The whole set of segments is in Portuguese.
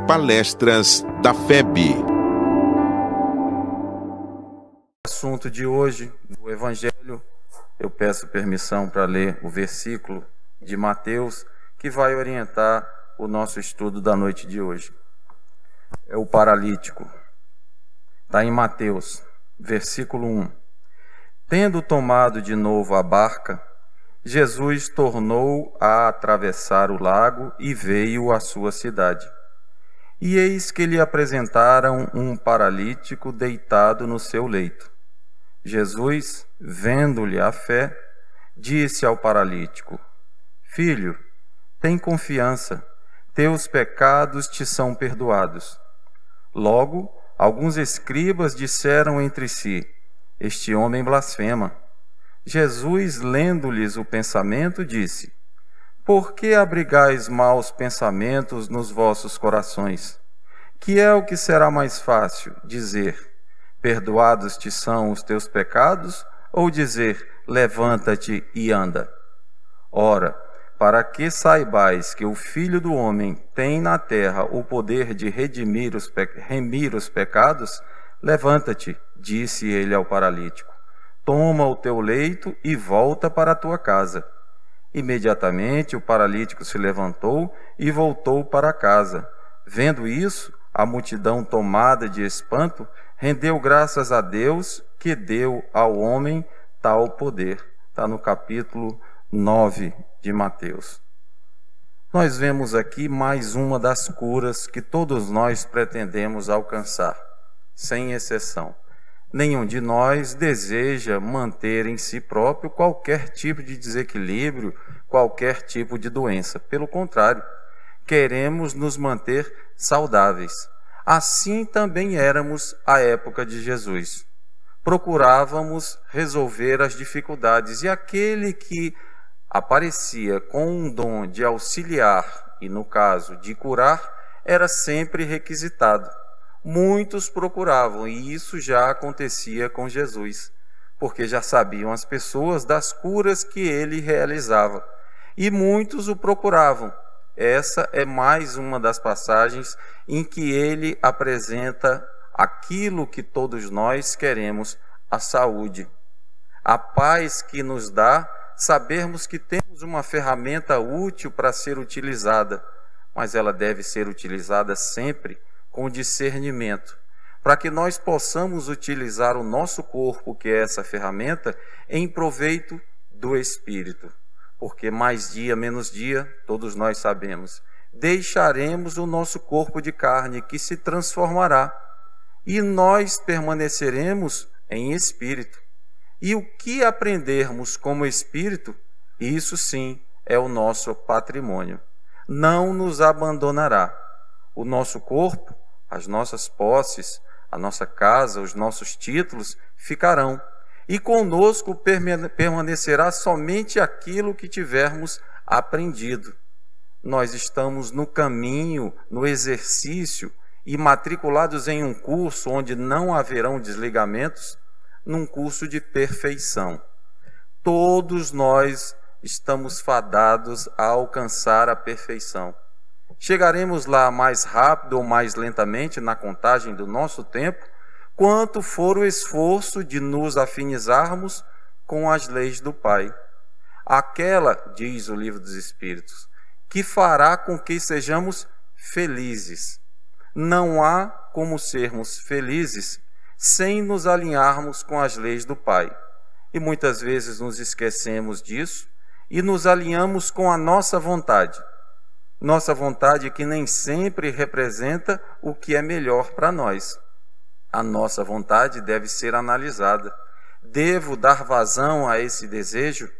Palestras da FEB. O assunto de hoje, do Evangelho, eu peço permissão para ler o versículo de Mateus, que vai orientar o nosso estudo da noite de hoje. É o paralítico. Está em Mateus, versículo 1. Tendo tomado de novo a barca, Jesus tornou a atravessar o lago e veio à sua cidade. E eis que lhe apresentaram um paralítico deitado no seu leito. Jesus, vendo-lhe a fé, disse ao paralítico: Filho, tem confiança, teus pecados te são perdoados. Logo, alguns escribas disseram entre si: Este homem blasfema. Jesus, lendo-lhes o pensamento, disse: Por que abrigais maus pensamentos nos vossos corações? Que é o que será mais fácil, dizer: Perdoados te são os teus pecados, ou dizer: Levanta-te e anda? Ora, para que saibais que o Filho do Homem tem na terra o poder de remir os pecados, levanta-te, disse ele ao paralítico. Toma o teu leito e volta para a tua casa. Imediatamente o paralítico se levantou e voltou para casa. Vendo isso, a multidão, tomada de espanto, rendeu graças a Deus que deu ao homem tal poder. Está no capítulo 9 de Mateus. Nós vemos aqui mais uma das curas que todos nós pretendemos alcançar, sem exceção. Nenhum de nós deseja manter em si próprio qualquer tipo de desequilíbrio, qualquer tipo de doença. Pelo contrário, queremos nos manter saudáveis. Assim também éramos à época de Jesus. Procurávamos resolver as dificuldades e aquele que aparecia com um dom de auxiliar e, no caso, de curar, era sempre requisitado. Muitos procuravam, e isso já acontecia com Jesus, porque já sabiam as pessoas das curas que ele realizava, e muitos o procuravam. Essa é mais uma das passagens em que ele apresenta aquilo que todos nós queremos: a saúde, a paz que nos dá sabermos que temos uma ferramenta útil para ser utilizada, mas ela deve ser utilizada sempre com discernimento, para que nós possamos utilizar o nosso corpo, que é essa ferramenta, em proveito do Espírito. Porque mais dia, menos dia, todos nós sabemos, deixaremos o nosso corpo de carne, que se transformará, e nós permaneceremos em espírito. E o que aprendermos como espírito, isso sim é o nosso patrimônio. Não nos abandonará. O nosso corpo, as nossas posses, a nossa casa, os nossos títulos ficarão. E conosco permanecerá somente aquilo que tivermos aprendido. Nós estamos no caminho, no exercício, e matriculados em um curso onde não haverão desligamentos, num curso de perfeição. Todos nós estamos fadados a alcançar a perfeição. Chegaremos lá mais rápido ou mais lentamente na contagem do nosso tempo, quanto for o esforço de nos afinizarmos com as leis do Pai. Aquela, diz o Livro dos Espíritos, que fará com que sejamos felizes. Não há como sermos felizes sem nos alinharmos com as leis do Pai. E muitas vezes nos esquecemos disso e nos alinhamos com a nossa vontade. Nossa vontade que nem sempre representa o que é melhor para nós. A nossa vontade deve ser analisada. Devo dar vazão a esse desejo?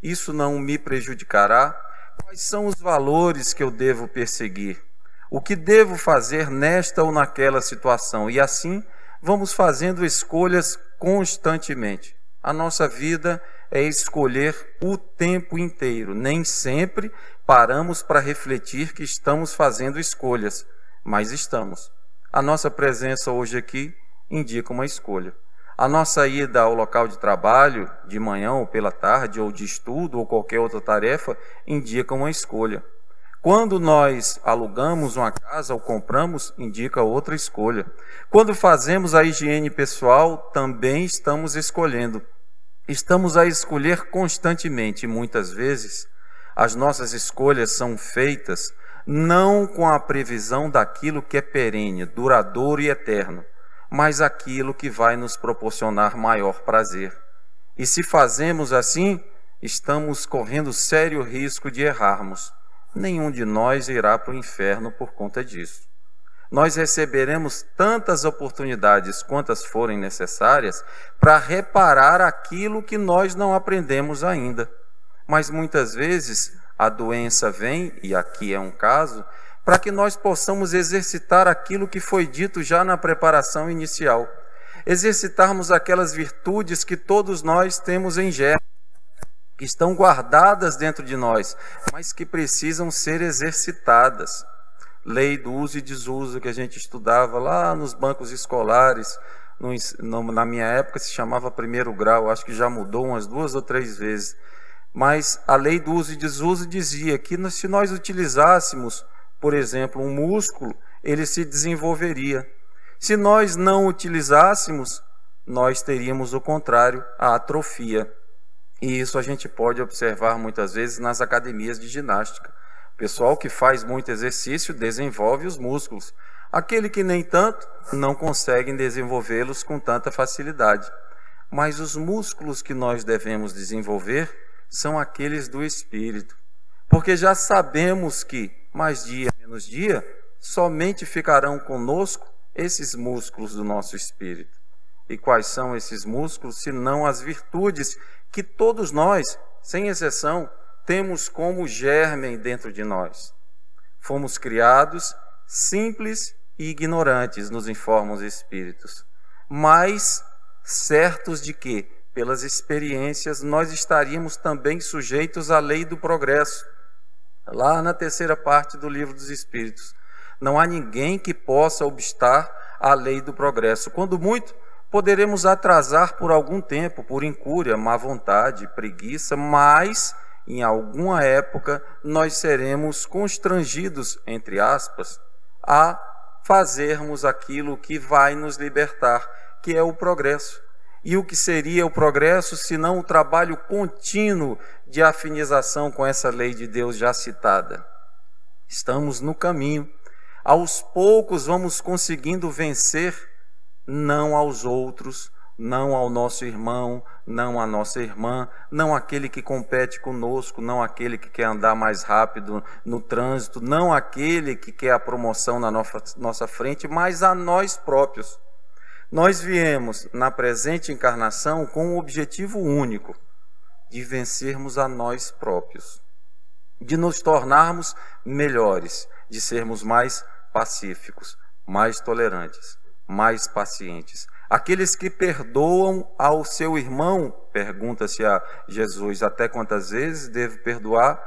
Isso não me prejudicará? Quais são os valores que eu devo perseguir? O que devo fazer nesta ou naquela situação? E assim vamos fazendo escolhas constantemente. A nossa vida é escolher o tempo inteiro. Nem sempre paramos para refletir que estamos fazendo escolhas, mas estamos. A nossa presença hoje aqui indica uma escolha. A nossa ida ao local de trabalho, de manhã ou pela tarde, ou de estudo, ou qualquer outra tarefa, indica uma escolha. Quando nós alugamos uma casa ou compramos, indica outra escolha. Quando fazemos a higiene pessoal, também estamos escolhendo. Estamos a escolher constantemente, e muitas vezes as nossas escolhas são feitas não com a previsão daquilo que é perene, duradouro e eterno, mas aquilo que vai nos proporcionar maior prazer. E se fazemos assim, estamos correndo sério risco de errarmos. Nenhum de nós irá para o inferno por conta disso. Nós receberemos tantas oportunidades quantas forem necessárias para reparar aquilo que nós não aprendemos ainda. Mas muitas vezes a doença vem, e aqui é um caso, para que nós possamos exercitar aquilo que foi dito já na preparação inicial. Exercitarmos aquelas virtudes que todos nós temos em germe, que estão guardadas dentro de nós, mas que precisam ser exercitadas. Lei do uso e desuso que a gente estudava lá nos bancos escolares, na minha época se chamava primeiro grau, acho que já mudou umas 2 ou 3 vezes, mas a lei do uso e desuso dizia que se nós utilizássemos, por exemplo, um músculo, ele se desenvolveria. Se nós não utilizássemos, nós teríamos o contrário, a atrofia. E isso a gente pode observar muitas vezes nas academias de ginástica. O pessoal que faz muito exercício desenvolve os músculos. Aquele que nem tanto, não conseguem desenvolvê-los com tanta facilidade. Mas os músculos que nós devemos desenvolver são aqueles do espírito. Porque já sabemos que, mais dia menos dia, somente ficarão conosco esses músculos do nosso espírito. E quais são esses músculos, se não as virtudes que todos nós, sem exceção, temos como germe dentro de nós. Fomos criados simples e ignorantes, nos informam os espíritos, mas certos de que, pelas experiências, nós estaríamos também sujeitos à lei do progresso. Lá na 3ª parte do Livro dos Espíritos, não há ninguém que possa obstar à lei do progresso. Quando muito, poderemos atrasar por algum tempo, por incúria, má vontade, preguiça, mas em alguma época nós seremos constrangidos, entre aspas, a fazermos aquilo que vai nos libertar, que é o progresso. E o que seria o progresso, senão o trabalho contínuo de afinização com essa lei de Deus já citada? Estamos no caminho. Aos poucos vamos conseguindo vencer, não aos outros, não ao nosso irmão, não à nossa irmã, não aquele que compete conosco, não aquele que quer andar mais rápido no trânsito, não aquele que quer a promoção na nossa frente, mas a nós próprios. Nós viemos na presente encarnação com um objetivo único, de vencermos a nós próprios, de nos tornarmos melhores, de sermos mais pacíficos, mais tolerantes, mais pacientes. Aqueles que perdoam ao seu irmão, pergunta-se a Jesus, até quantas vezes devo perdoar?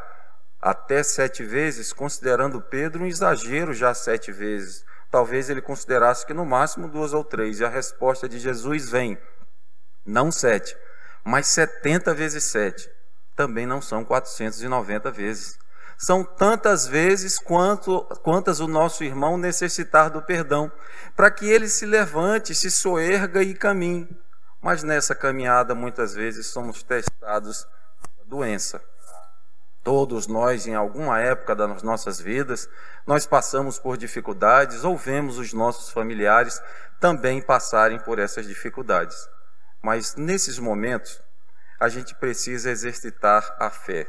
Até 7 vezes, considerando Pedro um exagero já 7 vezes. Talvez ele considerasse que no máximo 2 ou 3. E a resposta de Jesus vem, não 7, mas 70 vezes 7. Também não são 490 vezes. São tantas vezes quantas o nosso irmão necessitar do perdão, para que ele se levante, se soerga e caminhe. Mas nessa caminhada, muitas vezes, somos testados pela doença. Todos nós, em alguma época das nossas vidas, nós passamos por dificuldades ou vemos os nossos familiares também passarem por essas dificuldades. Mas nesses momentos, a gente precisa exercitar a fé.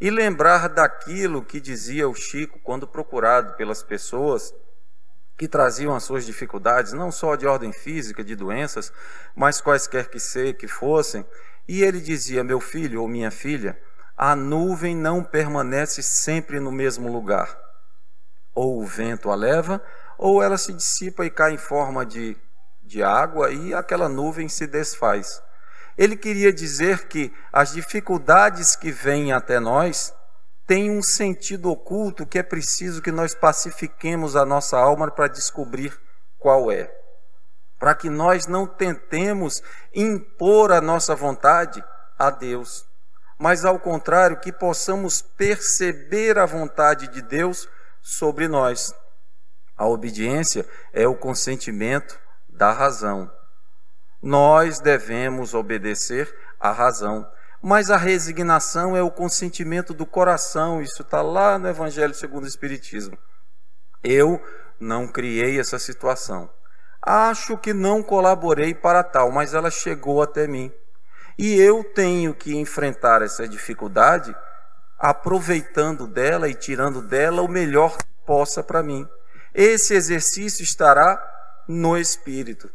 E lembrar daquilo que dizia o Chico quando procurado pelas pessoas que traziam as suas dificuldades, não só de ordem física, de doenças, mas quaisquer que fossem. E ele dizia, meu filho ou minha filha, a nuvem não permanece sempre no mesmo lugar. Ou o vento a leva, ou ela se dissipa e cai em forma de água e aquela nuvem se desfaz. Ele queria dizer que as dificuldades que vêm até nós têm um sentido oculto que é preciso que nós pacifiquemos a nossa alma para descobrir qual é. Para que nós não tentemos impor a nossa vontade a Deus, mas ao contrário, que possamos perceber a vontade de Deus sobre nós. A obediência é o consentimento da razão. Nós devemos obedecer à razão, mas a resignação é o consentimento do coração. Isso está lá no Evangelho segundo o Espiritismo. Eu não criei essa situação. Acho que não colaborei para tal, mas ela chegou até mim. E eu tenho que enfrentar essa dificuldade aproveitando dela e tirando dela o melhor que possa para mim. Esse exercício estará no espírito.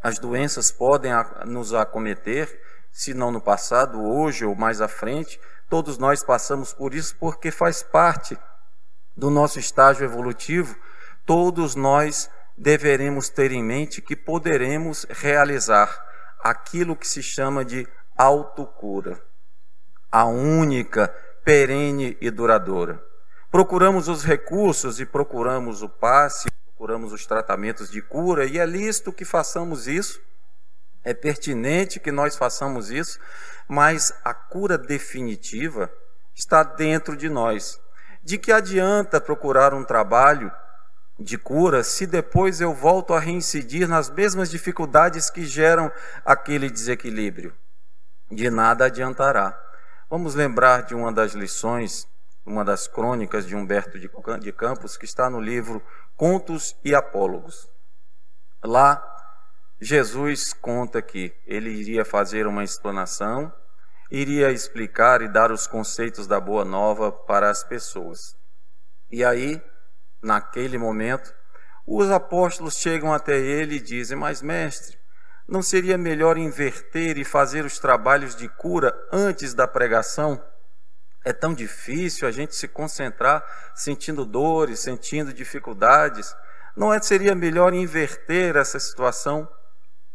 As doenças podem nos acometer, se não no passado, hoje ou mais à frente. Todos nós passamos por isso porque faz parte do nosso estágio evolutivo. Todos nós deveremos ter em mente que poderemos realizar aquilo que se chama de autocura, a única, perene e duradoura. Procuramos os recursos e procuramos o passe, procuramos os tratamentos de cura, e é lícito que façamos isso, é pertinente que nós façamos isso, mas a cura definitiva está dentro de nós. De que adianta procurar um trabalho de cura se depois eu volto a reincidir nas mesmas dificuldades que geram aquele desequilíbrio? De nada adiantará. Vamos lembrar de uma das lições, uma das crônicas de Humberto de Campos, que está no livro Contos e Apólogos. Lá, Jesus conta que ele iria fazer uma explanação, iria explicar e dar os conceitos da Boa Nova para as pessoas. E aí, naquele momento, os apóstolos chegam até ele e dizem: mas mestre, não seria melhor inverter e fazer os trabalhos de cura antes da pregação? É tão difícil a gente se concentrar sentindo dores, sentindo dificuldades. Não seria melhor inverter essa situação?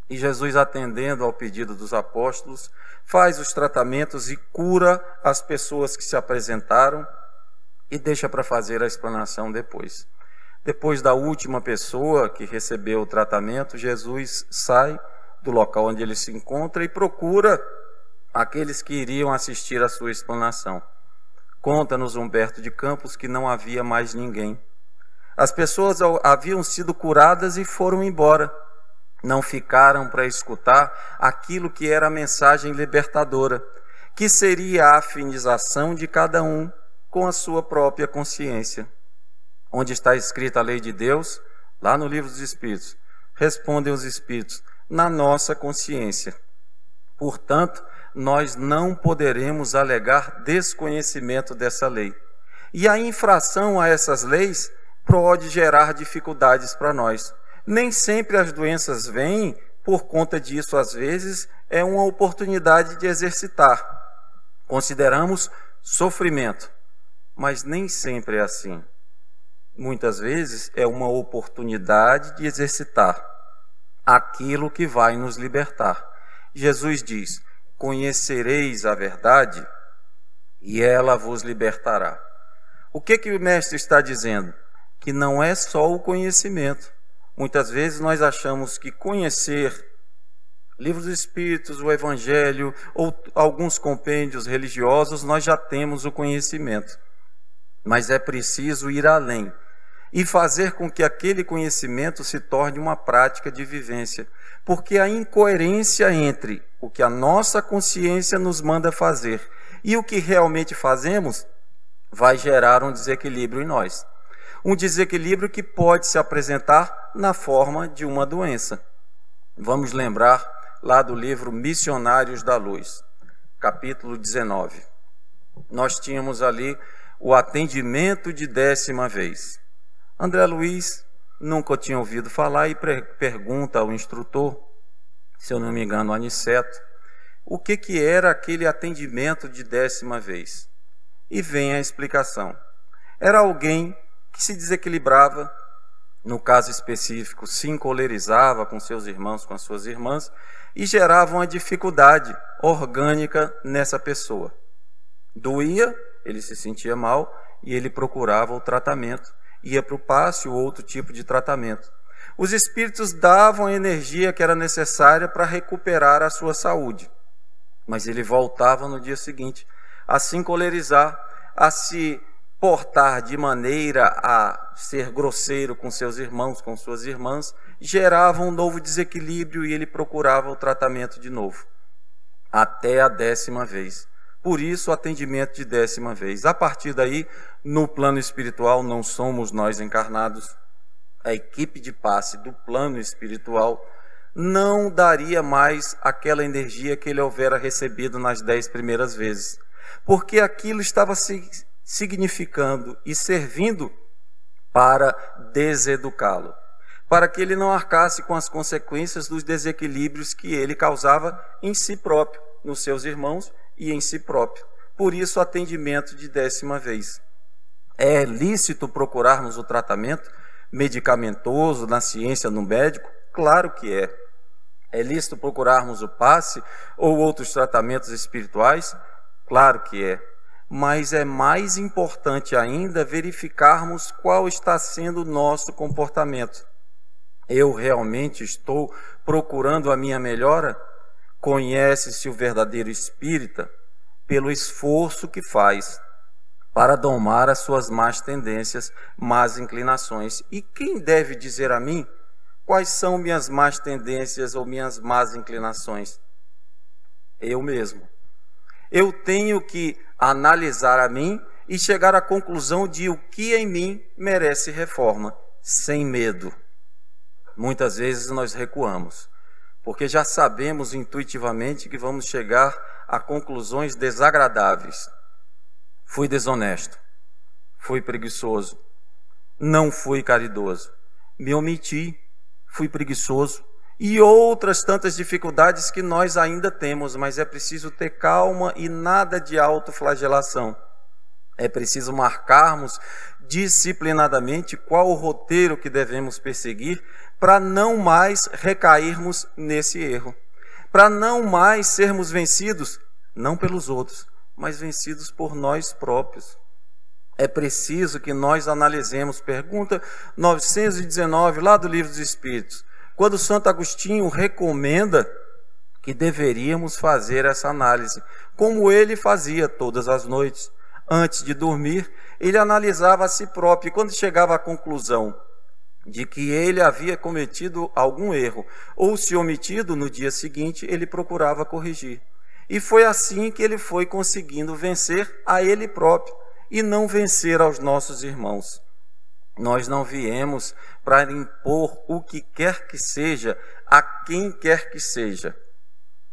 E Jesus, atendendo ao pedido dos apóstolos, faz os tratamentos e cura as pessoas que se apresentaram e deixa para fazer a explanação depois. Depois da última pessoa que recebeu o tratamento, Jesus sai do local onde ele se encontra e procura aqueles que iriam assistir à sua explanação. Conta-nos Humberto de Campos que não havia mais ninguém. As pessoas haviam sido curadas e foram embora. Não ficaram para escutar aquilo que era a mensagem libertadora, que seria a afinização de cada um com a sua própria consciência. Onde está escrita a lei de Deus? Lá no livro dos Espíritos. Respondem os Espíritos: na nossa consciência. Portanto, nós não poderemos alegar desconhecimento dessa lei. E a infração a essas leis pode gerar dificuldades para nós. Nem sempre as doenças vêm por conta disso. Às vezes é uma oportunidade de exercitar. Consideramos sofrimento, mas nem sempre é assim. Muitas vezes é uma oportunidade de exercitar aquilo que vai nos libertar. Jesus diz: conhecereis a verdade e ela vos libertará. O que o mestre está dizendo? Que não é só o conhecimento. Muitas vezes nós achamos que conhecer livros dos Espíritos, o Evangelho ou alguns compêndios religiosos, nós já temos o conhecimento. Mas é preciso ir além e fazer com que aquele conhecimento se torne uma prática de vivência. Porque a incoerência entre o que a nossa consciência nos manda fazer e o que realmente fazemos vai gerar um desequilíbrio em nós. Um desequilíbrio que pode se apresentar na forma de uma doença. Vamos lembrar lá do livro Missionários da Luz, capítulo 19. Nós tínhamos ali o atendimento de 10ª vez. André Luiz nunca tinha ouvido falar e pergunta ao instrutor, se eu não me engano, Aniceto, o que era aquele atendimento de 10ª vez. E vem a explicação. Era alguém que se desequilibrava, no caso específico, se encolerizava com seus irmãos, com as suas irmãs, e gerava uma dificuldade orgânica nessa pessoa. Doía, ele se sentia mal e ele procurava o tratamento. Ia para o passe ou outro tipo de tratamento. Os espíritos davam a energia que era necessária para recuperar a sua saúde. Mas ele voltava no dia seguinte, a se encolerizar, a se portar de maneira a ser grosseiro com seus irmãos, com suas irmãs, gerava um novo desequilíbrio e ele procurava o tratamento de novo, até a 10ª vez. Por isso, o atendimento de 10ª vez. A partir daí, no plano espiritual, não somos nós encarnados, a equipe de passe do plano espiritual não daria mais aquela energia que ele houvera recebido nas 10 primeiras vezes, porque aquilo estava significando e servindo para deseducá-lo, para que ele não arcasse com as consequências dos desequilíbrios que ele causava em si próprio, nos seus irmãos e em si próprio. Por isso, o atendimento de 10ª vez. É lícito procurarmos o tratamento medicamentoso na ciência, no médico? Claro que é. É lícito procurarmos o passe ou outros tratamentos espirituais? Claro que é. Mas é mais importante ainda verificarmos qual está sendo o nosso comportamento. Eu realmente estou procurando a minha melhora? Conhece-se o verdadeiro espírita pelo esforço que faz para domar as suas más tendências, más inclinações. E quem deve dizer a mim quais são minhas más tendências ou minhas más inclinações? Eu mesmo. Eu tenho que analisar a mim e chegar à conclusão de o que em mim merece reforma, sem medo. Muitas vezes nós recuamos, porque já sabemos intuitivamente que vamos chegar a conclusões desagradáveis. Fui desonesto, fui preguiçoso, não fui caridoso, me omiti, fui preguiçoso, e outras tantas dificuldades que nós ainda temos, mas é preciso ter calma e nada de autoflagelação. É preciso marcarmos disciplinadamente qual o roteiro que devemos perseguir para não mais recairmos nesse erro, para não mais sermos vencidos, não pelos outros, mas vencidos por nós próprios. É preciso que nós analisemos, pergunta 919, lá do Livro dos Espíritos, quando Santo Agostinho recomenda que deveríamos fazer essa análise, como ele fazia todas as noites. Antes de dormir, ele analisava a si próprio, e quando chegava à conclusão de que ele havia cometido algum erro, ou se omitido, no dia seguinte, ele procurava corrigir. E foi assim que ele foi conseguindo vencer a ele próprio, e não vencer aos nossos irmãos. Nós não viemos para impor o que quer que seja a quem quer que seja.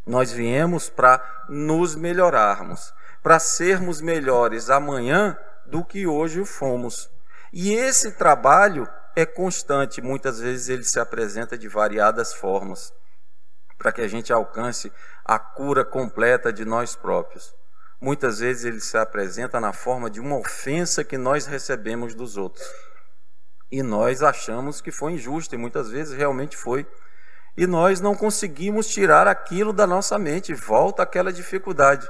Nós viemos para nos melhorarmos, para sermos melhores amanhã do que hoje fomos. E esse trabalho é constante, muitas vezes ele se apresenta de variadas formas, para que a gente alcance a cura completa de nós próprios. Muitas vezes ele se apresenta na forma de uma ofensa que nós recebemos dos outros. E nós achamos que foi injusto, e muitas vezes realmente foi. E nós não conseguimos tirar aquilo da nossa mente, volta aquela dificuldade.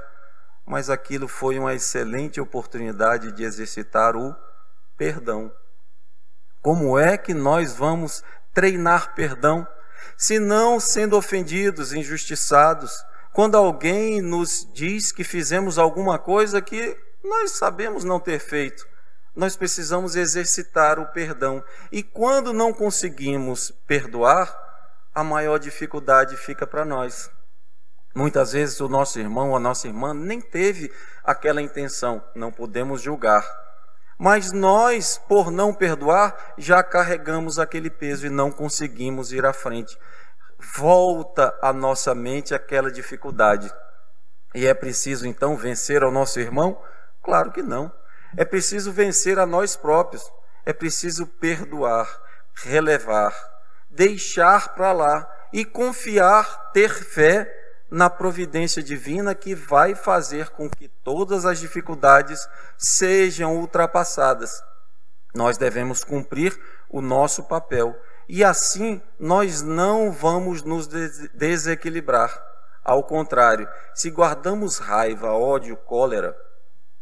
Mas aquilo foi uma excelente oportunidade de exercitar o perdão. Como é que nós vamos treinar perdão, se não sendo ofendidos, injustiçados, quando alguém nos diz que fizemos alguma coisa que nós sabemos não ter feito? Nós precisamos exercitar o perdão. E quando não conseguimos perdoar, a maior dificuldade fica para nós. Muitas vezes o nosso irmão ou a nossa irmã nem teve aquela intenção, não podemos julgar. Mas nós, por não perdoar, já carregamos aquele peso e não conseguimos ir à frente. Volta à nossa mente aquela dificuldade. E é preciso então vencer ao nosso irmão? Claro que não. É preciso vencer a nós próprios. É preciso perdoar, relevar, deixar para lá e confiar, ter fé na providência divina que vai fazer com que todas as dificuldades sejam ultrapassadas. Nós devemos cumprir o nosso papel e assim nós não vamos nos desequilibrar. Ao contrário, se guardamos raiva, ódio, cólera,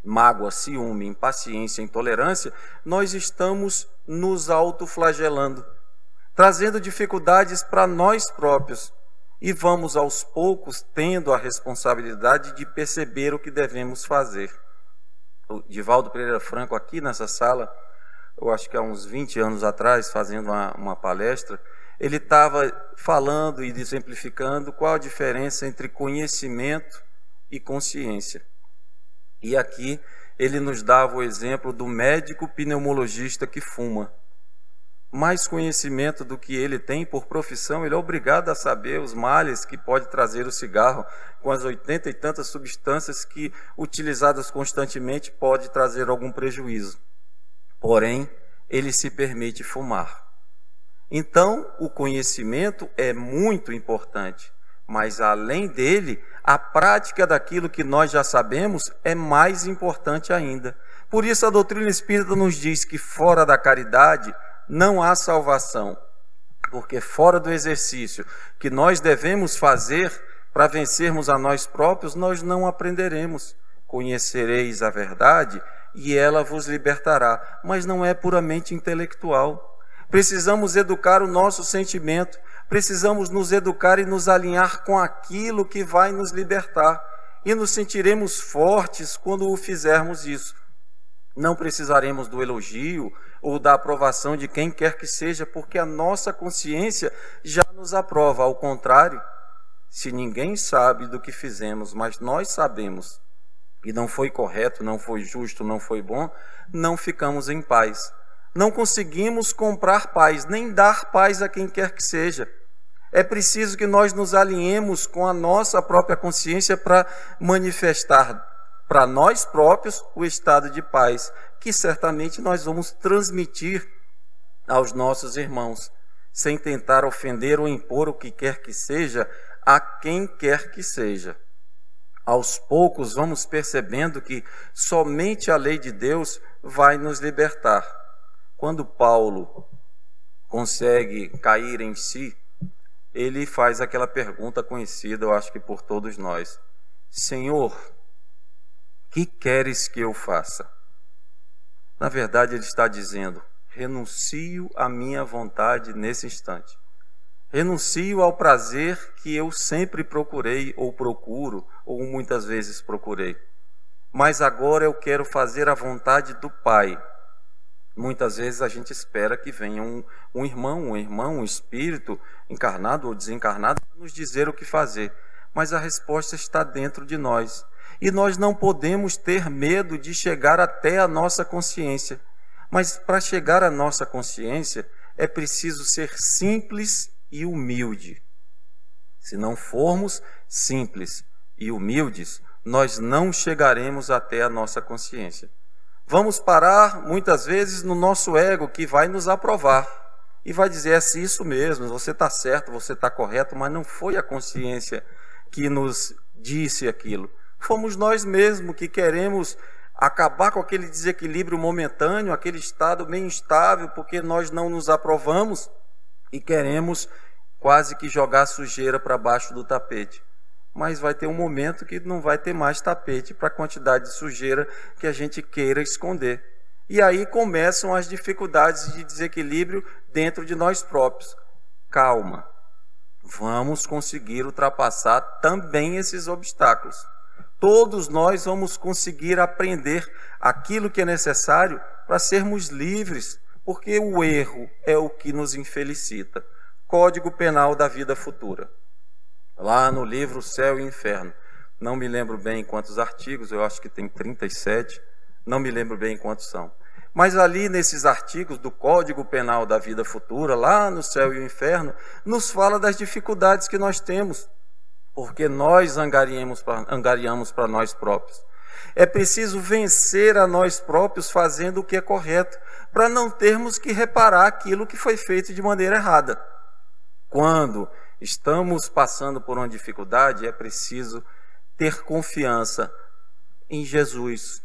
mágoa, ciúme, impaciência, intolerância, nós estamos nos autoflagelando, trazendo dificuldades para nós próprios. e vamos aos poucos tendo a responsabilidade de perceber o que devemos fazer. O Divaldo Pereira Franco, aqui nessa sala, eu acho que há uns 20 anos atrás, fazendo uma palestra, ele estava falando e exemplificando qual a diferença entre conhecimento e consciência. E aqui ele nos dava o exemplo do médico pneumologista que fuma. Mais conhecimento do que ele tem por profissão, ele é obrigado a saber os males que pode trazer o cigarro, com as 80 e tantas substâncias que, utilizadas constantemente, pode trazer algum prejuízo. Porém, ele se permite fumar. Então, o conhecimento é muito importante, mas além dele, a prática daquilo que nós já sabemos é mais importante ainda. Por isso a doutrina espírita nos diz que fora da caridade não há salvação, porque fora do exercício que nós devemos fazer para vencermos a nós próprios, nós não aprenderemos. Conhecereis a verdade e ela vos libertará, mas não é puramente intelectual. Precisamos educar o nosso sentimento, precisamos nos educar e nos alinhar com aquilo que vai nos libertar, e nos sentiremos fortes quando o fizermos isso. Não precisaremos do elogio ou da aprovação de quem quer que seja, porque a nossa consciência já nos aprova. Ao contrário, se ninguém sabe do que fizemos, mas nós sabemos, e não foi correto, não foi justo, não foi bom, não ficamos em paz. Não conseguimos comprar paz, nem dar paz a quem quer que seja. É preciso que nós nos alinhemos com a nossa própria consciência para manifestar para nós próprios o estado de paz, que certamente nós vamos transmitir aos nossos irmãos, sem tentar ofender ou impor o que quer que seja a quem quer que seja. Aos poucos vamos percebendo que somente a lei de Deus vai nos libertar. Quando Paulo consegue cair em si, ele faz aquela pergunta conhecida, eu acho que por todos nós: Senhor, que queres que eu faça? Na verdade, ele está dizendo: renuncio à minha vontade nesse instante. Renuncio ao prazer que eu sempre procurei, ou procuro, ou muitas vezes procurei. Mas agora eu quero fazer a vontade do Pai. Muitas vezes a gente espera que venha um irmão, um espírito, encarnado ou desencarnado, para nos dizer o que fazer. Mas a resposta está dentro de nós. E nós não podemos ter medo de chegar até a nossa consciência. Mas para chegar à nossa consciência, é preciso ser simples e humilde. Se não formos simples e humildes, nós não chegaremos até a nossa consciência. Vamos parar, muitas vezes, no nosso ego, que vai nos aprovar. E vai dizer, é isso mesmo, você está certo, você está correto, mas não foi a consciência que nos disse aquilo. Fomos nós mesmos que queremos acabar com aquele desequilíbrio momentâneo, aquele estado meio instável, porque nós não nos aprovamos e queremos quase que jogar sujeira para baixo do tapete. Mas vai ter um momento que não vai ter mais tapete para a quantidade de sujeira que a gente queira esconder. E aí começam as dificuldades de desequilíbrio dentro de nós próprios. Calma, vamos conseguir ultrapassar também esses obstáculos. Todos nós vamos conseguir aprender aquilo que é necessário para sermos livres, porque o erro é o que nos infelicita. Código Penal da Vida Futura. Lá no livro Céu e Inferno. Não me lembro bem quantos artigos, eu acho que tem 37, não me lembro bem quantos são. Mas ali nesses artigos do Código Penal da Vida Futura, lá no Céu e o Inferno, nos fala das dificuldades que nós temos, porque nós angariamos para nós próprios. É preciso vencer a nós próprios fazendo o que é correto, para não termos que reparar aquilo que foi feito de maneira errada. Quando estamos passando por uma dificuldade, é preciso ter confiança em Jesus.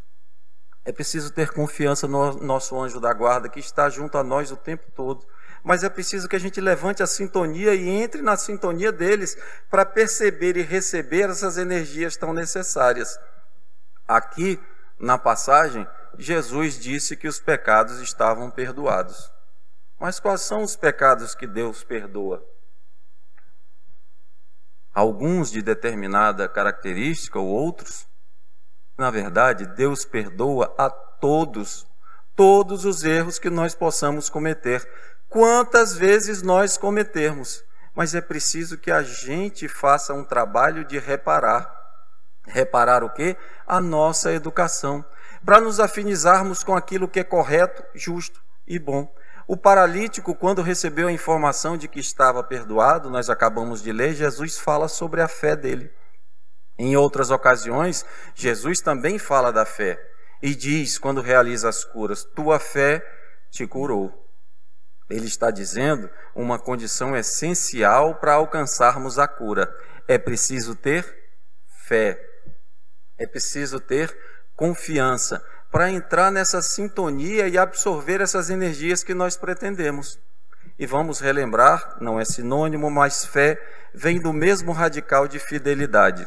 É preciso ter confiança no nosso anjo da guarda, que está junto a nós o tempo todo. Mas é preciso que a gente levante a sintonia e entre na sintonia deles para perceber e receber essas energias tão necessárias. Aqui, na passagem, Jesus disse que os pecados estavam perdoados. Mas quais são os pecados que Deus perdoa? alguns de determinada característica ou outros. Na verdade, Deus perdoa a todos os erros que nós possamos cometer, quantas vezes nós cometermos. Mas é preciso que a gente faça um trabalho de reparar. Reparar o quê? A nossa educação, para nos afinizarmos com aquilo que é correto, justo e bom. O paralítico, quando recebeu a informação de que estava perdoado, nós acabamos de ler, Jesus fala sobre a fé dele. Em outras ocasiões, Jesus também fala da fé e diz, quando realiza as curas, tua fé te curou. Ele está dizendo uma condição essencial para alcançarmos a cura. É preciso ter fé. É preciso ter confiança para entrar nessa sintonia e absorver essas energias que nós pretendemos. E vamos relembrar, não é sinônimo, mas fé vem do mesmo radical de fidelidade.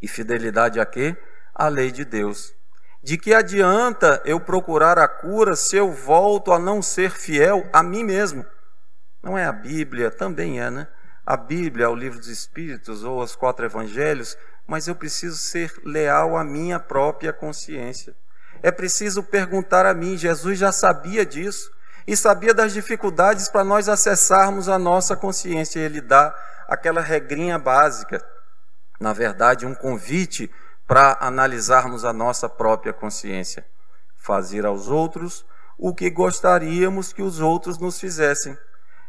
E fidelidade a quê? A lei de Deus. De que adianta eu procurar a cura se eu volto a não ser fiel a mim mesmo? Não é a Bíblia? Também é, né? A Bíblia, o livro dos Espíritos ou os 4 Evangelhos, mas eu preciso ser leal à minha própria consciência. É preciso perguntar a mim, Jesus já sabia disso e sabia das dificuldades para nós acessarmos a nossa consciência. Ele dá aquela regrinha básica, na verdade um convite para analisarmos a nossa própria consciência. Fazer aos outros o que gostaríamos que os outros nos fizessem.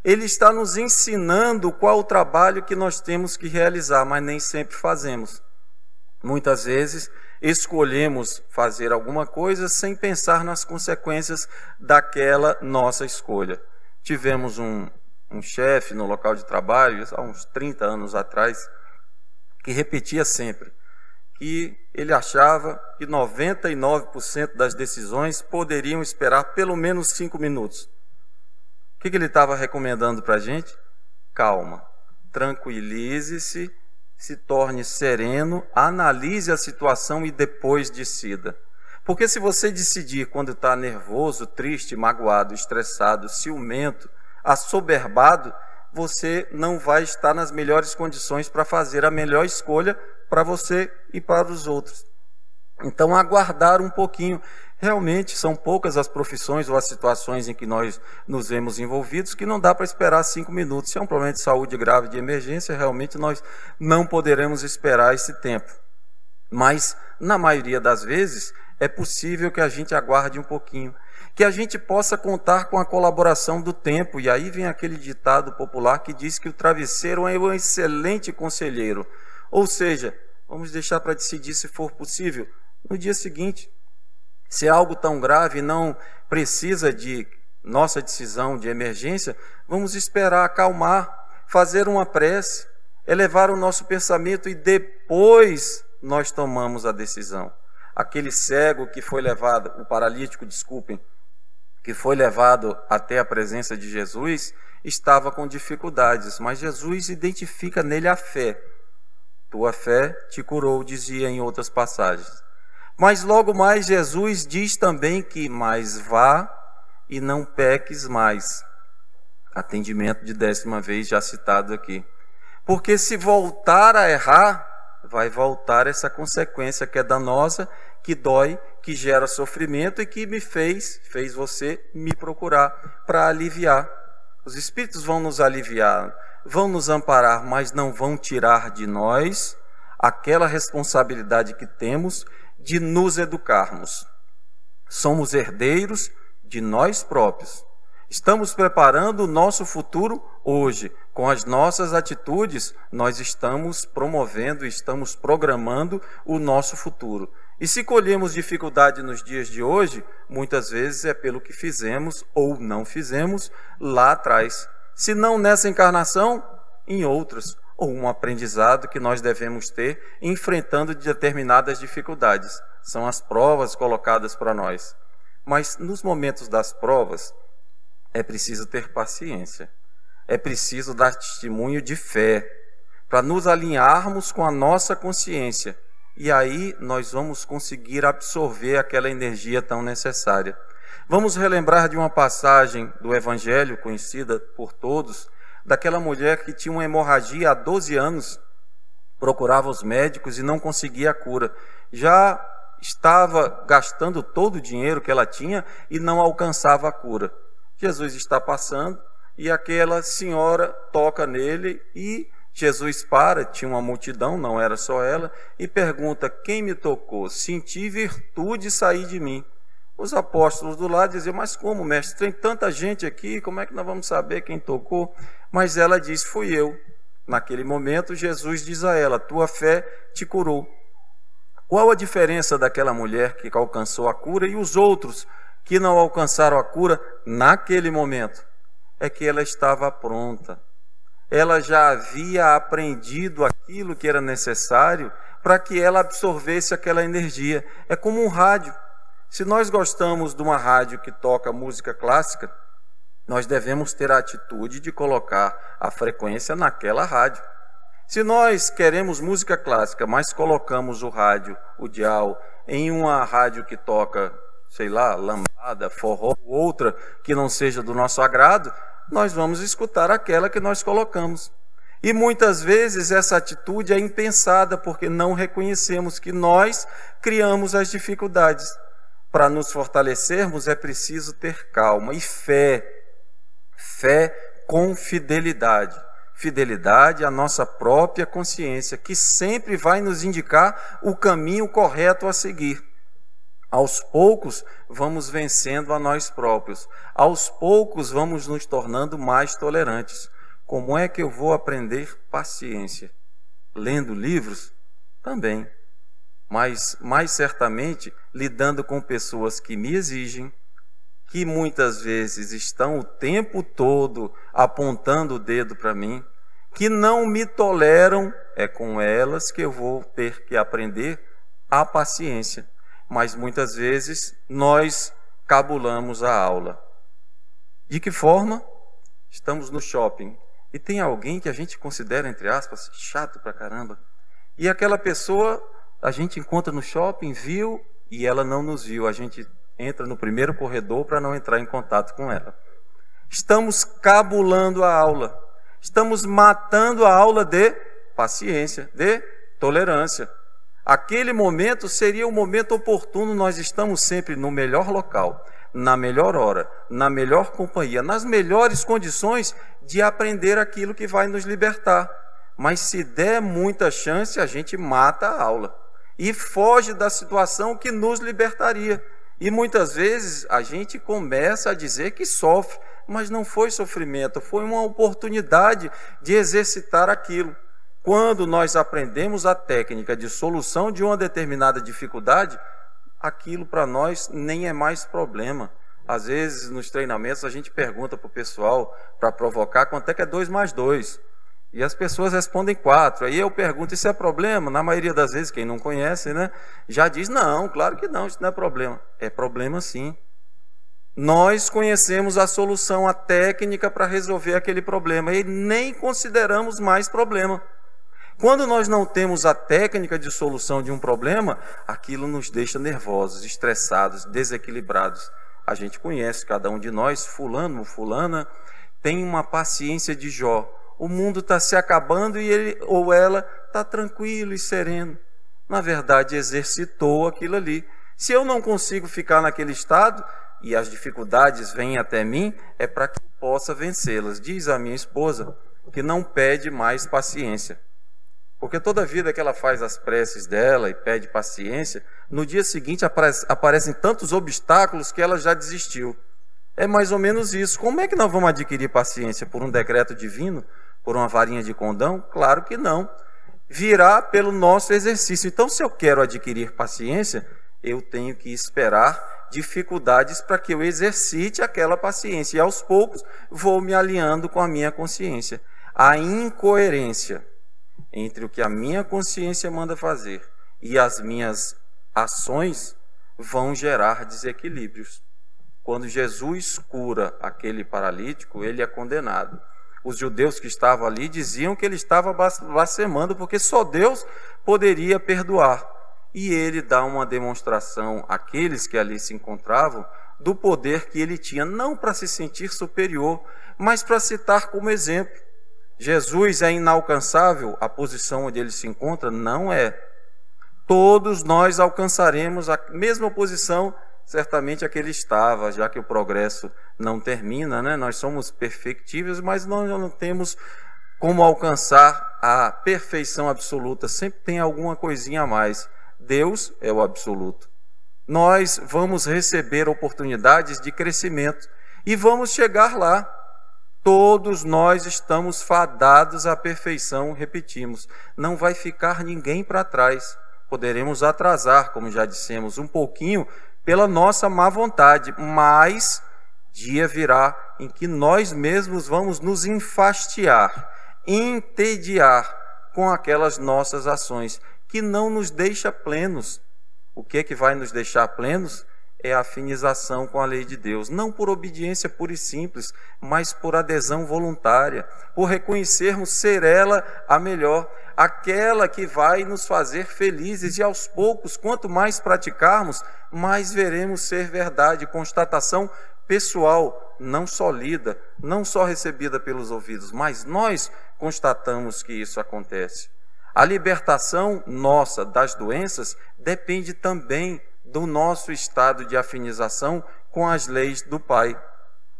Ele está nos ensinando qual o trabalho que nós temos que realizar, mas nem sempre fazemos. Muitas vezes escolhemos fazer alguma coisa sem pensar nas consequências daquela nossa escolha. Tivemos um chefe no local de trabalho, há uns 30 anos atrás, que repetia sempre que ele achava que 99% das decisões poderiam esperar pelo menos 5 minutos. O que ele estava recomendando para a gente? Calma, tranquilize-se, se torne sereno, analise a situação e depois decida. Porque se você decidir quando está nervoso, triste, magoado, estressado, ciumento, assoberbado, você não vai estar nas melhores condições para fazer a melhor escolha para você e para os outros. Então, aguardar um pouquinho. Realmente, são poucas as profissões ou as situações em que nós nos vemos envolvidos que não dá para esperar 5 minutos. Se é um problema de saúde grave, de emergência, realmente nós não poderemos esperar esse tempo. Mas, na maioria das vezes, é possível que a gente aguarde um pouquinho. Que a gente possa contar com a colaboração do tempo. E aí vem aquele ditado popular que diz que o travesseiro é um excelente conselheiro. Ou seja, vamos deixar para decidir, se for possível, no dia seguinte. Se é algo tão grave não precisa de nossa decisão de emergência, vamos esperar, acalmar, fazer uma prece, elevar o nosso pensamento e depois nós tomamos a decisão. Aquele cego que foi levado, o paralítico, desculpem, que foi levado até a presença de Jesus, estava com dificuldades, mas Jesus identifica nele a fé. Tua fé te curou, dizia em outras passagens. Mas logo mais Jesus diz também que mais vá e não peques mais. Atendimento de 10ª vez já citado aqui. Porque se voltar a errar, vai voltar essa consequência que é danosa, que dói, que gera sofrimento e que me fez você me procurar para aliviar. Os Espíritos vão nos aliviar, vão nos amparar, mas não vão tirar de nós aquela responsabilidade que temos de nos educarmos. Somos herdeiros de nós próprios. Estamos preparando o nosso futuro hoje. Com as nossas atitudes, nós estamos promovendo, estamos programando o nosso futuro. E se colhemos dificuldade nos dias de hoje, muitas vezes é pelo que fizemos ou não fizemos lá atrás. Se não nessa encarnação, em outras. Ou um aprendizado que nós devemos ter enfrentando determinadas dificuldades. São as provas colocadas para nós. Mas nos momentos das provas, é preciso ter paciência. É preciso dar testemunho de fé, para nos alinharmos com a nossa consciência. E aí nós vamos conseguir absorver aquela energia tão necessária. Vamos relembrar de uma passagem do Evangelho, conhecida por todos, daquela mulher que tinha uma hemorragia há 12 anos, procurava os médicos e não conseguia a cura. Já estava gastando todo o dinheiro que ela tinha e não alcançava a cura. Jesus está passando e aquela senhora toca nele e Jesus para, tinha uma multidão, não era só ela, e pergunta: quem me tocou? Senti virtude sair de mim. Os apóstolos do lado diziam: mas como, mestre? Tem tanta gente aqui, como é que nós vamos saber quem tocou? Mas ela diz: fui eu. Naquele momento, Jesus diz a ela: tua fé te curou. Qual a diferença daquela mulher que alcançou a cura e os outros que não alcançaram a cura naquele momento? É que ela estava pronta. Ela já havia aprendido aquilo que era necessário para que ela absorvesse aquela energia. É como um rádio. Se nós gostamos de uma rádio que toca música clássica, nós devemos ter a atitude de colocar a frequência naquela rádio. Se nós queremos música clássica, mas colocamos o rádio, o dial, em uma rádio que toca, sei lá, lambada, forró, outra que não seja do nosso agrado, nós vamos escutar aquela que nós colocamos. E muitas vezes essa atitude é impensada, porque não reconhecemos que nós criamos as dificuldades. Para nos fortalecermos é preciso ter calma e fé. Fé com fidelidade. Fidelidade à nossa própria consciência, que sempre vai nos indicar o caminho correto a seguir. Aos poucos vamos vencendo a nós próprios. Aos poucos vamos nos tornando mais tolerantes. Como é que eu vou aprender paciência? Lendo livros? Também. Mas, mais certamente, lidando com pessoas que me exigem, que muitas vezes estão o tempo todo apontando o dedo para mim, que não me toleram, é com elas que eu vou ter que aprender a paciência. Mas muitas vezes nós cabulamos a aula. De que forma? Estamos no shopping e tem alguém que a gente considera, entre aspas, chato pra caramba. E aquela pessoa a gente encontra no shopping, viu, e ela não nos viu. A gente entra no primeiro corredor para não entrar em contato com ela. Estamos cabulando a aula. Estamos matando a aula de paciência, de tolerância. Aquele momento seria o momento oportuno. Nós estamos sempre no melhor local, na melhor hora, na melhor companhia, nas melhores condições de aprender aquilo que vai nos libertar. Mas se der muita chance, a gente mata a aula e foge da situação que nos libertaria. E muitas vezes a gente começa a dizer que sofre, mas não foi sofrimento, foi uma oportunidade de exercitar aquilo. Quando nós aprendemos a técnica de solução de uma determinada dificuldade, aquilo para nós nem é mais problema. Às vezes nos treinamentos a gente pergunta para o pessoal, para provocar, quanto é que é 2 mais 2? E as pessoas respondem 4. Aí eu pergunto, isso é problema? Na maioria das vezes, quem não conhece, né, já diz, não, claro que não, isso não é problema. É problema sim. Nós conhecemos a solução, a técnica para resolver aquele problema e nem consideramos mais problema. Quando nós não temos a técnica de solução de um problema, aquilo nos deixa nervosos, estressados, desequilibrados. A gente conhece, cada um de nós, fulano ou fulana, tem uma paciência de Jó. O mundo está se acabando e ele ou ela está tranquilo e sereno. Na verdade, exercitou aquilo ali. Se eu não consigo ficar naquele estado e as dificuldades vêm até mim, é para que eu possa vencê-las. Diz a minha esposa que não pede mais paciência. Porque toda vida que ela faz as preces dela e pede paciência, no dia seguinte aparecem tantos obstáculos que ela já desistiu. É mais ou menos isso. Como é que nós vamos adquirir paciência? Por um decreto divino? Por uma varinha de condão? Claro que não. Virá pelo nosso exercício. Então, se eu quero adquirir paciência, eu tenho que esperar dificuldades para que eu exercite aquela paciência. E aos poucos vou me alinhando com a minha consciência. A incoerência entre o que a minha consciência manda fazer e as minhas ações vão gerar desequilíbrios. Quando Jesus cura aquele paralítico, ele é condenado. Os judeus que estavam ali diziam que ele estava blasfemando, porque só Deus poderia perdoar. E ele dá uma demonstração àqueles que ali se encontravam do poder que ele tinha, não para se sentir superior, mas para citar como exemplo. Jesus é inalcançável, a posição onde ele se encontra não é. Todos nós alcançaremos a mesma posição, certamente a que ele estava, já que o progresso não termina, né? Nós somos perfectíveis, mas nós não temos como alcançar a perfeição absoluta. Sempre tem alguma coisinha a mais. Deus é o absoluto. Nós vamos receber oportunidades de crescimento e vamos chegar lá. Todos nós estamos fadados à perfeição, repetimos. Não vai ficar ninguém para trás. Poderemos atrasar, como já dissemos, um pouquinho pela nossa má vontade, mas dia virá em que nós mesmos vamos nos enfastiar, entediar com aquelas nossas ações que não nos deixa plenos. O que é que vai nos deixar plenos? É a afinização com a lei de Deus, não por obediência pura e simples, mas por adesão voluntária, por reconhecermos ser ela a melhor, aquela que vai nos fazer felizes, e aos poucos, quanto mais praticarmos, mais veremos ser verdade, constatação pessoal, não só lida, não só recebida pelos ouvidos, mas nós constatamos que isso acontece. A libertação nossa das doenças depende também do nosso estado de afinização com as leis do Pai.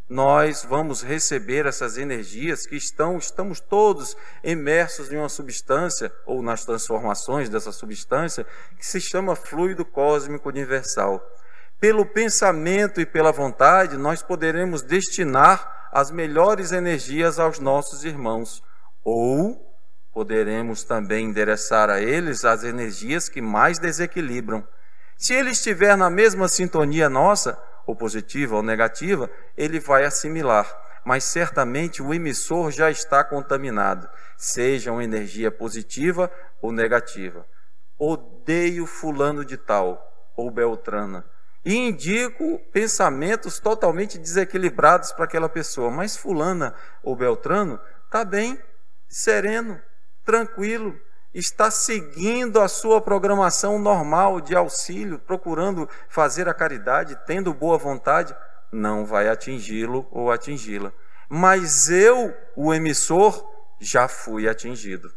Nós vamos receber essas energias que estamos todos imersos em uma substância, ou nas transformações dessa substância, que se chama fluido cósmico universal. Pelo pensamento e pela vontade, nós poderemos destinar as melhores energias aos nossos irmãos, ou poderemos também endereçar a eles as energias que mais desequilibram. Se ele estiver na mesma sintonia nossa, ou positiva ou negativa, ele vai assimilar, mas certamente o emissor já está contaminado, seja uma energia positiva ou negativa. Odeio fulano de tal, ou beltrana, e indico pensamentos totalmente desequilibrados para aquela pessoa, mas fulana ou beltrano está bem, sereno, tranquilo, está seguindo a sua programação normal de auxílio, procurando fazer a caridade, tendo boa vontade, não vai atingi-lo ou atingi-la. Mas eu, o emissor, já fui atingido.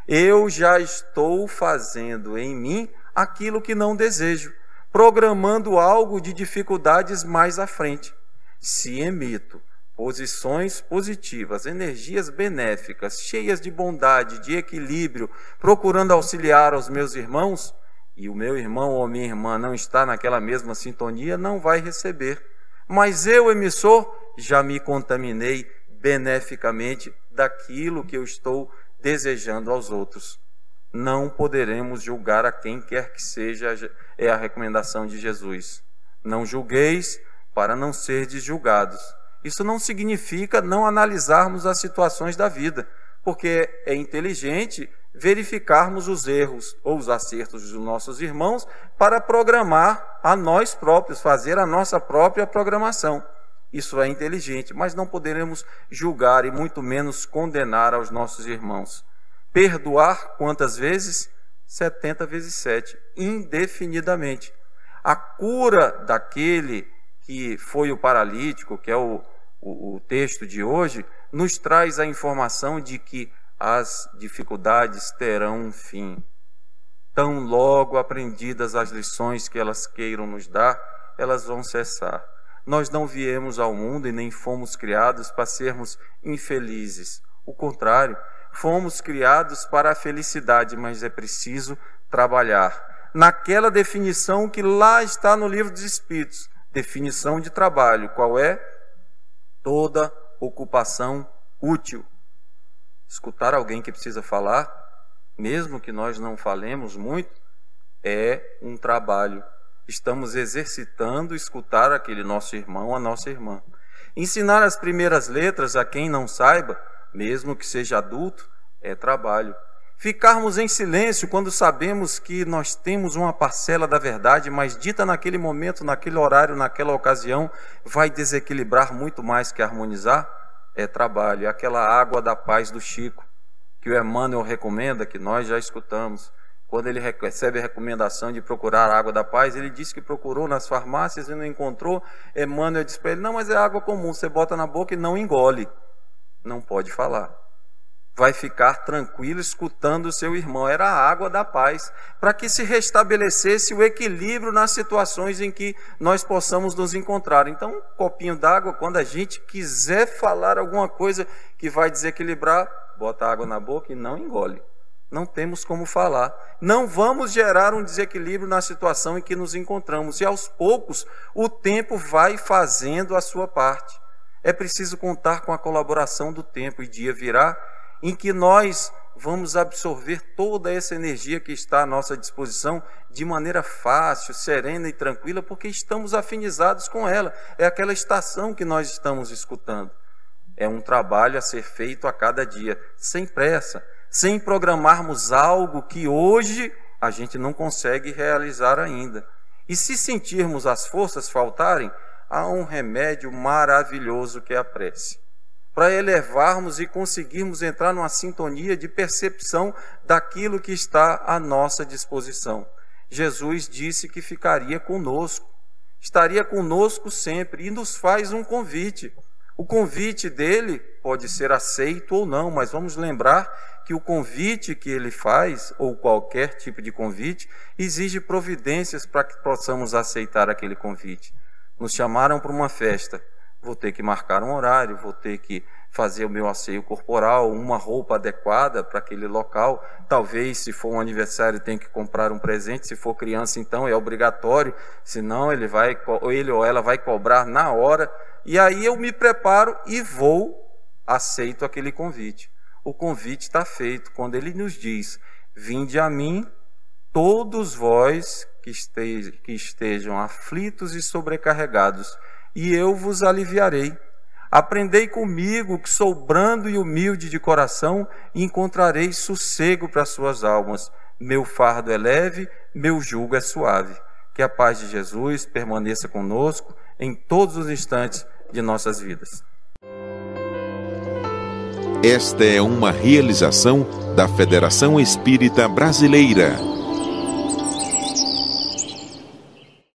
Eu já estou fazendo em mim aquilo que não desejo, programando algo de dificuldades mais à frente. Se emito posições positivas, energias benéficas, cheias de bondade, de equilíbrio, procurando auxiliar aos meus irmãos, e o meu irmão ou minha irmã não está naquela mesma sintonia, não vai receber. Mas eu, emissor, já me contaminei beneficamente daquilo que eu estou desejando aos outros. Não poderemos julgar a quem quer que seja, é a recomendação de Jesus. Não julgueis para não serdes julgados. Isso não significa não analisarmos as situações da vida, porque é inteligente verificarmos os erros ou os acertos dos nossos irmãos para programar a nós próprios, fazer a nossa própria programação. Isso é inteligente, mas não poderemos julgar e muito menos condenar aos nossos irmãos. Perdoar quantas vezes? 70 vezes 7, indefinidamente. A cura daquele que foi o paralítico, que é o texto de hoje, nos traz a informação de que as dificuldades terão um fim. Tão logo aprendidas as lições que elas queiram nos dar, elas vão cessar. Nós não viemos ao mundo e nem fomos criados para sermos infelizes. O contrário, fomos criados para a felicidade, mas é preciso trabalhar naquela definição que lá está no Livro dos Espíritos, definição de trabalho. Qual é? Toda ocupação útil. Escutar alguém que precisa falar, mesmo que nós não falemos muito, é um trabalho. Estamos exercitando escutar aquele nosso irmão, a nossa irmã. Ensinar as primeiras letras a quem não saiba, mesmo que seja adulto, é trabalho. Ficarmos em silêncio quando sabemos que nós temos uma parcela da verdade, mas dita naquele momento, naquele horário, naquela ocasião, vai desequilibrar muito mais que harmonizar, é trabalho. É aquela água da paz do Chico, que o Emmanuel recomenda, que nós já escutamos. Quando ele recebe a recomendação de procurar a água da paz, ele disse que procurou nas farmácias e não encontrou. Emmanuel disse para ele, não, mas é água comum, você bota na boca e não engole. Não pode falar. vai ficar tranquilo escutando o seu irmão. Era a água da paz, para que se restabelecesse o equilíbrio nas situações em que nós possamos nos encontrar. Então, um copinho d'água, quando a gente quiser falar alguma coisa que vai desequilibrar, bota água na boca e não engole. Não temos como falar. Não vamos gerar um desequilíbrio na situação em que nos encontramos. E aos poucos, o tempo vai fazendo a sua parte. É preciso contar com a colaboração do tempo, e dia virá em que nós vamos absorver toda essa energia que está à nossa disposição de maneira fácil, serena e tranquila, porque estamos afinizados com ela. É aquela estação que nós estamos escutando. É um trabalho a ser feito a cada dia, sem pressa, sem programarmos algo que hoje a gente não consegue realizar ainda. E se sentirmos as forças faltarem, há um remédio maravilhoso que é a prece, para elevarmos e conseguirmos entrar numa sintonia de percepção daquilo que está à nossa disposição. Jesus disse que ficaria conosco, estaria conosco sempre, e nos faz um convite. O convite dele pode ser aceito ou não, mas vamos lembrar que o convite que ele faz, ou qualquer tipo de convite, exige providências para que possamos aceitar aquele convite. Nos chamaram para uma festa, vou ter que marcar um horário, vou ter que fazer o meu asseio corporal, uma roupa adequada para aquele local. Talvez, se for um aniversário, tem que comprar um presente. Se for criança, então é obrigatório, senão ele ou ela vai cobrar na hora. E aí eu me preparo e aceito aquele convite. O convite está feito quando ele nos diz: vinde a mim, todos vós que estejam aflitos e sobrecarregados, e eu vos aliviarei. Aprendei comigo, que sou brando e humilde de coração, e encontrareis sossego para as suas almas. Meu fardo é leve, meu jugo é suave. Que a paz de Jesus permaneça conosco em todos os instantes de nossas vidas. Esta é uma realização da Federação Espírita Brasileira.